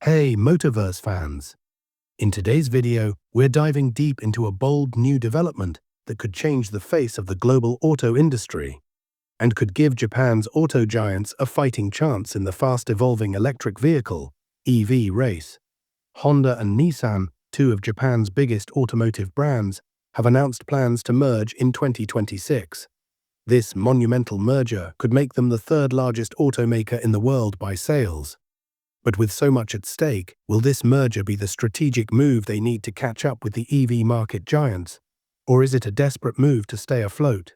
Hey, Motoverse fans! In today's video, we're diving deep into a bold new development that could change the face of the global auto industry and could give Japan's auto giants a fighting chance in the fast-evolving electric vehicle (EV) race. Honda and Nissan, two of Japan's biggest automotive brands, have announced plans to merge in 2026. This monumental merger could make them the third-largest automaker in the world by sales. But with so much at stake, will this merger be the strategic move they need to catch up with the EV market giants? Or is it a desperate move to stay afloat?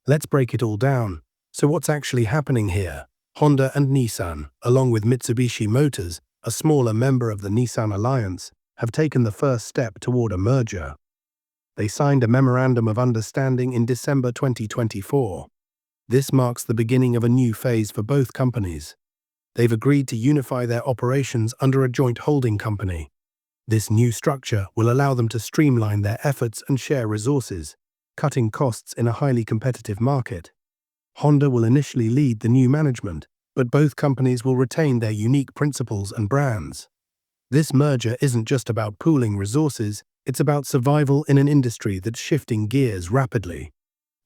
Let's break it all down. So what's actually happening here? Honda and Nissan, along with Mitsubishi Motors, a smaller member of the Nissan Alliance, have taken the first step toward a merger. They signed a memorandum of understanding in December 2024. This marks the beginning of a new phase for both companies. They've agreed to unify their operations under a joint holding company. This new structure will allow them to streamline their efforts and share resources, cutting costs in a highly competitive market. Honda will initially lead the new management, but both companies will retain their unique principles and brands. This merger isn't just about pooling resources, it's about survival in an industry that's shifting gears rapidly.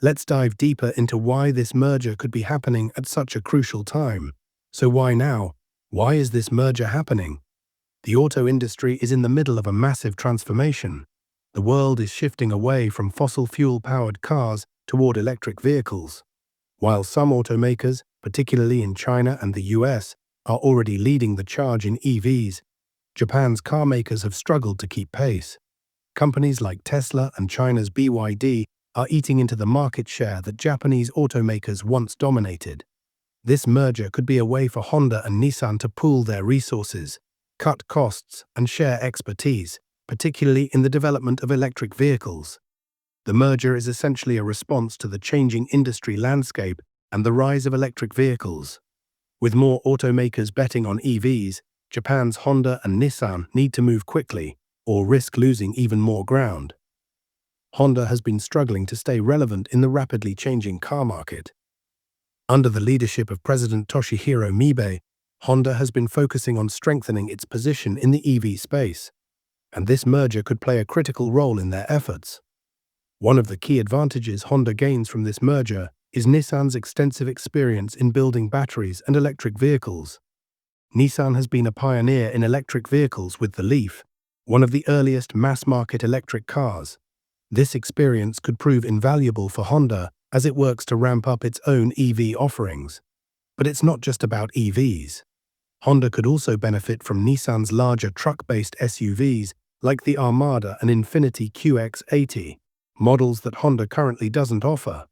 Let's dive deeper into why this merger could be happening at such a crucial time. So why now? Why is this merger happening? The auto industry is in the middle of a massive transformation. The world is shifting away from fossil fuel-powered cars toward electric vehicles. While some automakers, particularly in China and the US, are already leading the charge in EVs, Japan's car makers have struggled to keep pace. Companies like Tesla and China's BYD are eating into the market share that Japanese automakers once dominated. This merger could be a way for Honda and Nissan to pool their resources, cut costs, and share expertise, particularly in the development of electric vehicles. The merger is essentially a response to the changing industry landscape and the rise of electric vehicles. With more automakers betting on EVs, Japan's Honda and Nissan need to move quickly, or risk losing even more ground. Honda has been struggling to stay relevant in the rapidly changing car market. Under the leadership of President Toshihiro Mibe, Honda has been focusing on strengthening its position in the EV space, and this merger could play a critical role in their efforts. One of the key advantages Honda gains from this merger is Nissan's extensive experience in building batteries and electric vehicles. Nissan has been a pioneer in electric vehicles with the Leaf, one of the earliest mass-market electric cars. This experience could prove invaluable for Honda as it works to ramp up its own EV offerings. But it's not just about EVs. Honda could also benefit from Nissan's larger truck-based SUVs like the Armada and Infiniti QX80, models that Honda currently doesn't offer.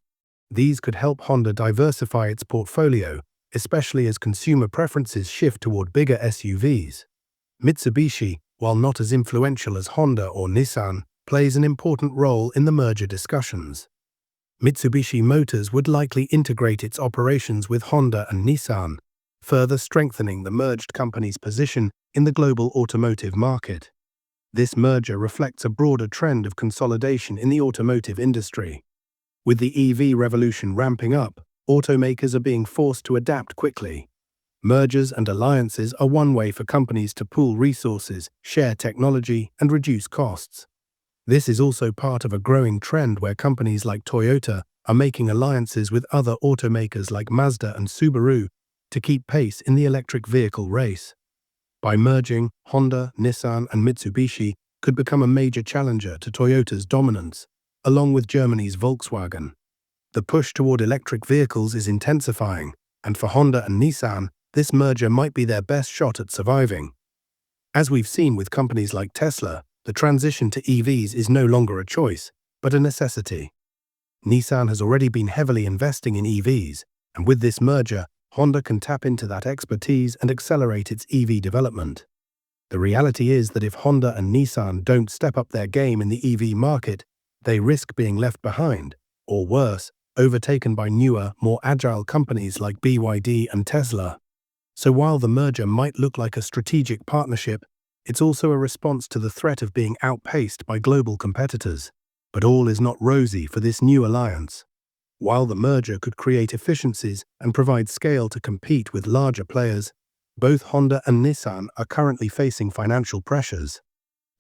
These could help Honda diversify its portfolio, especially as consumer preferences shift toward bigger SUVs. Mitsubishi, while not as influential as Honda or Nissan, plays an important role in the merger discussions. Mitsubishi Motors would likely integrate its operations with Honda and Nissan, further strengthening the merged company's position in the global automotive market. This merger reflects a broader trend of consolidation in the automotive industry. With the EV revolution ramping up, automakers are being forced to adapt quickly. Mergers and alliances are one way for companies to pool resources, share technology, and reduce costs. This is also part of a growing trend where companies like Toyota are making alliances with other automakers like Mazda and Subaru to keep pace in the electric vehicle race. By merging, Honda, Nissan, and Mitsubishi could become a major challenger to Toyota's dominance, along with Germany's Volkswagen. The push toward electric vehicles is intensifying, and for Honda and Nissan, this merger might be their best shot at surviving. As we've seen with companies like Tesla, the transition to EVs is no longer a choice, but a necessity. Nissan has already been heavily investing in EVs, and with this merger, Honda can tap into that expertise and accelerate its EV development. The reality is that if Honda and Nissan don't step up their game in the EV market, they risk being left behind, or worse, overtaken by newer, more agile companies like BYD and Tesla. So while the merger might look like a strategic partnership, it's also a response to the threat of being outpaced by global competitors. But all is not rosy for this new alliance. While the merger could create efficiencies and provide scale to compete with larger players, Both Honda and Nissan are currently facing financial pressures.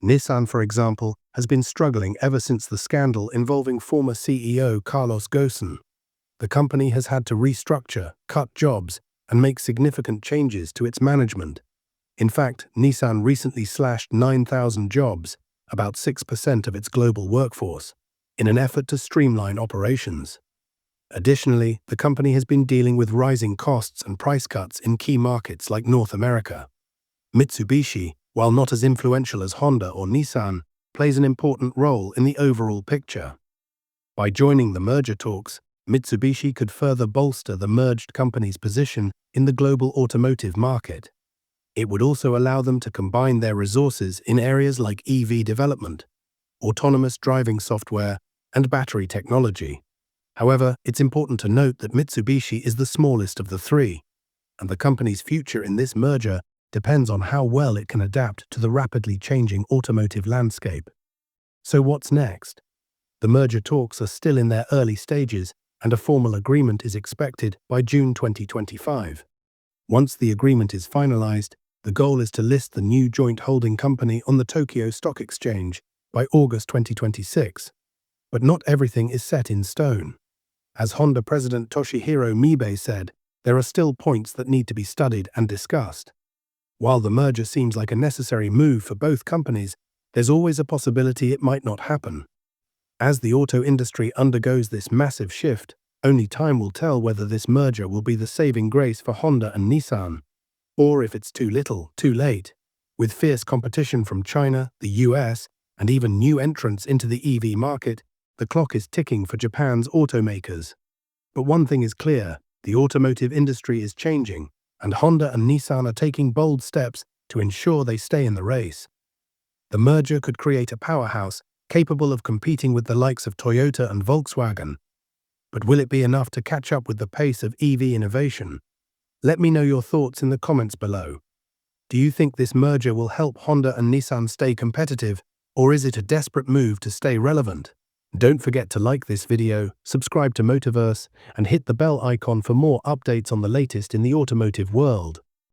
Nissan, for example, has been struggling ever since the scandal involving former CEO Carlos Ghosn. The company has had to restructure, cut jobs, and make significant changes to its management. In fact, Nissan recently slashed 9,000 jobs, about 6% of its global workforce, in an effort to streamline operations. Additionally, the company has been dealing with rising costs and price cuts in key markets like North America. Mitsubishi, while not as influential as Honda or Nissan, plays an important role in the overall picture. By joining the merger talks, Mitsubishi could further bolster the merged company's position in the global automotive market. It would also allow them to combine their resources in areas like EV development, autonomous driving software, and battery technology. However, it's important to note that Mitsubishi is the smallest of the three, and the company's future in this merger depends on how well it can adapt to the rapidly changing automotive landscape. So what's next? The merger talks are still in their early stages, and a formal agreement is expected by June 2025. Once the agreement is finalized, the goal is to list the new joint holding company on the Tokyo Stock Exchange by August 2026. But not everything is set in stone. As Honda President Toshihiro Mibe said, there are still points that need to be studied and discussed. While the merger seems like a necessary move for both companies, there's always a possibility it might not happen. As the auto industry undergoes this massive shift, only time will tell whether this merger will be the saving grace for Honda and Nissan, or if it's too little, too late. With fierce competition from China, the US, and even new entrants into the EV market, the clock is ticking for Japan's automakers. But one thing is clear, the automotive industry is changing, and Honda and Nissan are taking bold steps to ensure they stay in the race. The merger could create a powerhouse capable of competing with the likes of Toyota and Volkswagen. But will it be enough to catch up with the pace of EV innovation? Let me know your thoughts in the comments below. Do you think this merger will help Honda and Nissan stay competitive, or is it a desperate move to stay relevant? Don't forget to like this video, subscribe to Motiverse, and hit the bell icon for more updates on the latest in the automotive world.